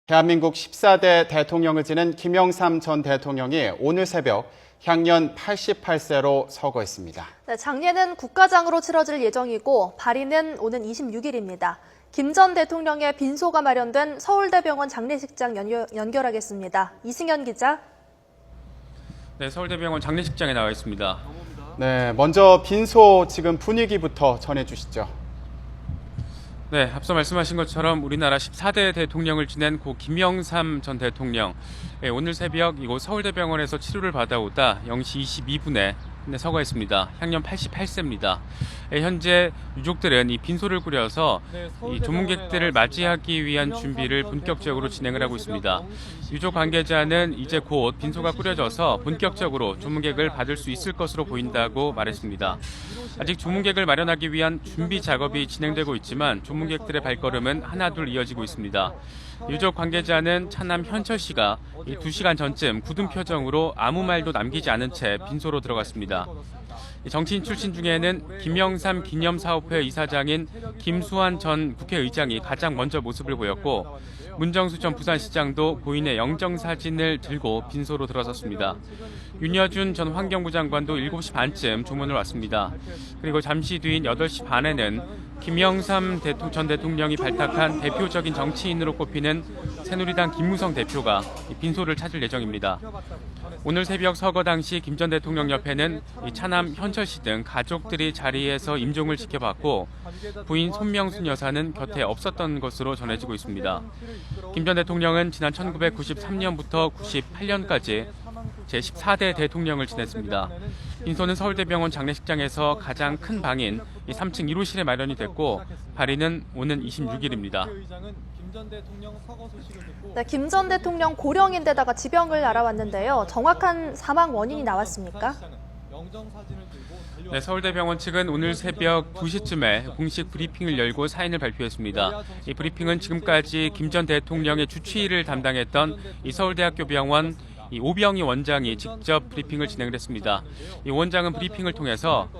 대한민국 14대 대통령을 지낸 김영삼 전 대통령이 오늘 새벽 향년 88세로 서거했습니다. 네, 장례는 국가장으로 치러질 예정이고 발인은 오는 26일입니다. 김 전 대통령의 빈소가 마련된 서울대병원 장례식장 연결하겠습니다. 이승현 기자. 네, 서울대병원 장례식장에 나와 있습니다. 네, 먼저 빈소 지금 분위기부터 전해주시죠. 네, 앞서 말씀하신 것처럼 우리나라 14대 대통령을 지낸 고 김영삼 전 대통령, 오늘 새벽 이곳 서울대병원에서 치료를 받아오다 0시 22분에 서거했습니다. 향년 88세입니다. 현재 유족들은 이 빈소를 꾸려서 이 조문객들을 맞이하기 위한 준비를 본격적으로 진행을 하고 있습니다. 유족 관계자는 이제 곧 빈소가 꾸려져서 본격적으로 조문객을 받을 수 있을 것으로 보인다고 말했습니다. 아직 조문객을 마련하기 위한 준비 작업이 진행되고 있지만 조문객들의 발걸음은 하나둘 이어지고 있습니다. 유족 관계자는 차남 현철 씨가 2시간 전쯤 굳은 표정으로 아무 말도 남기지 않은 채 빈소로 들어갔습니다. 정치인 출신 중에는 김영삼 기념사업회 이사장인 김수환 전 국회의장이 가장 먼저 모습을 보였고, 문정수 전 부산시장도 고인의 영정사진을 들고 빈소로 들어섰습니다. 윤여준 전 환경부 장관도 7시 반쯤 조문을 왔습니다. 그리고 잠시 뒤인 8시 반에는 김영삼 전 대통령이 발탁한 대표적인 정치인으로 꼽히는 새누리당 김무성 대표가 빈소를 찾을 예정입니다. 오늘 새벽 서거 당시 김 전 대통령 옆에는 차남 현철 씨 등 가족들이 자리에서 임종을 지켜봤고, 부인 손명순 여사는 곁에 없었던 것으로 전해지고 있습니다. 김 전 대통령은 지난 1993년부터 98년까지 제14대 대통령을 지냈습니다. 빈소는 서울대병원 장례식장에서 가장 큰 방인 3층 1호실에 마련이 됐고, 발인은 오는 26일입니다. 네, 김 전 대통령 고령인데다가 지병을 알아왔는데요. 정확한 사망 원인이 나왔습니까? 네, 서울대병원 측은 오늘 새벽 2시쯤에 공식 브리핑을 열고 사인을 발표했습니다. 이 브리핑은 지금까지 김 전 대통령의 주치의를 담당했던 이 서울대학교 병원 오병희 원장이 직접 브리핑을 진행을 했습니다. 이 원장은 브리핑을 통해서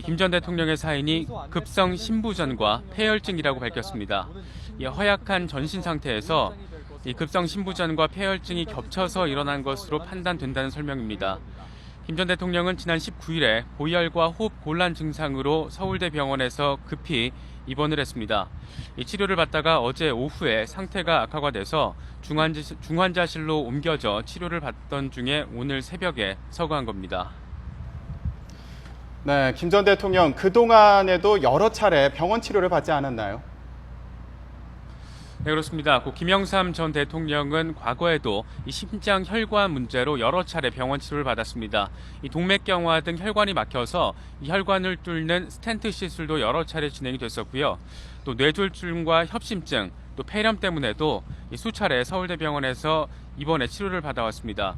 김 전 대통령의 사인이 급성 신부전과 폐혈증이라고 밝혔습니다. 이 허약한 전신 상태에서 이 급성 신부전과 폐혈증이 겹쳐서 일어난 것으로 판단된다는 설명입니다. 김 전 대통령은 지난 19일에 고열과 호흡 곤란 증상으로 서울대병원에서 급히 입원을 했습니다. 이 치료를 받다가 어제 오후에 상태가 악화가 돼서 중환자실로 옮겨져 치료를 받던 중에 오늘 새벽에 서거한 겁니다. 네, 김 전 대통령 그동안에도 여러 차례 병원 치료를 받지 않았나요? 네, 그렇습니다. 김영삼 전 대통령은 과거에도 이 심장 혈관 문제로 여러 차례 병원 치료를 받았습니다. 이 동맥경화 등 혈관이 막혀서 이 혈관을 뚫는 스텐트 시술도 여러 차례 진행이 됐었고요. 또 뇌졸중과 협심증, 또 폐렴 때문에도 수차례 서울대병원에서 입원해 치료를 받아왔습니다.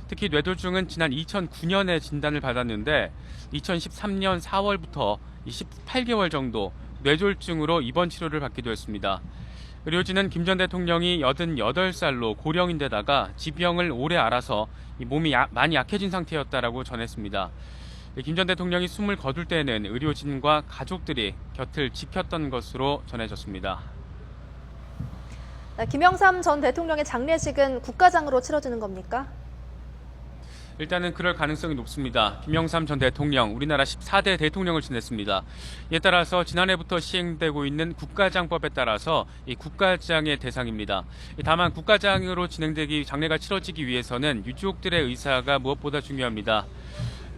특히 뇌졸중은 지난 2009년에 진단을 받았는데 2013년 4월부터 18개월 정도 뇌졸중으로 입원 치료를 받기도 했습니다. 의료진은 김 전 대통령이 88살로 고령인데다가 지병을 오래 앓아서 몸이 많이 약해진 상태였다라고 전했습니다. 김 전 대통령이 숨을 거둘 때에는 의료진과 가족들이 곁을 지켰던 것으로 전해졌습니다. 네, 김영삼 전 대통령의 장례식은 국가장으로 치러지는 겁니까? 일단은 그럴 가능성이 높습니다. 김영삼 전 대통령, 우리나라 14대 대통령을 지냈습니다. 이에 따라서 지난해부터 시행되고 있는 국가장법에 따라서 이 국가장의 대상입니다. 다만 국가장으로 장례가 치러지기 위해서는 유족들의 의사가 무엇보다 중요합니다.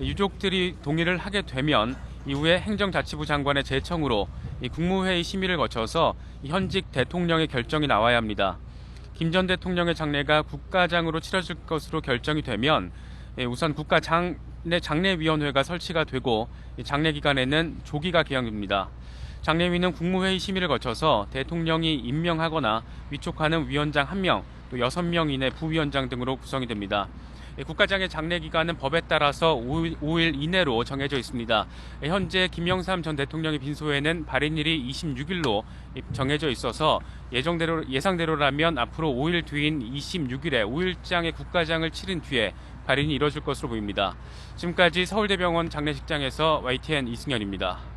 유족들이 동의를 하게 되면 이후에 행정자치부 장관의 제청으로 국무회의 심의를 거쳐서 현직 대통령의 결정이 나와야 합니다. 김 전 대통령의 장례가 국가장으로 치러질 것으로 결정이 되면 우선 장례위원회가 설치가 되고 장례 기간에는 조기가 개항됩니다. 장례위는 국무회의 심의를 거쳐서 대통령이 임명하거나 위촉하는 위원장 1명, 또 6명 이내 부위원장 등으로 구성이 됩니다. 국가장의 장례 기간은 법에 따라서 5일 이내로 정해져 있습니다. 현재 김영삼 전 대통령의 빈소에는 발인일이 26일로 정해져 있어서 예상대로라면 앞으로 5일 뒤인 26일에 5일장의 국가장을 치른 뒤에 발인이 이뤄질 것으로 보입니다. 지금까지 서울대병원 장례식장에서 YTN 이승현입니다.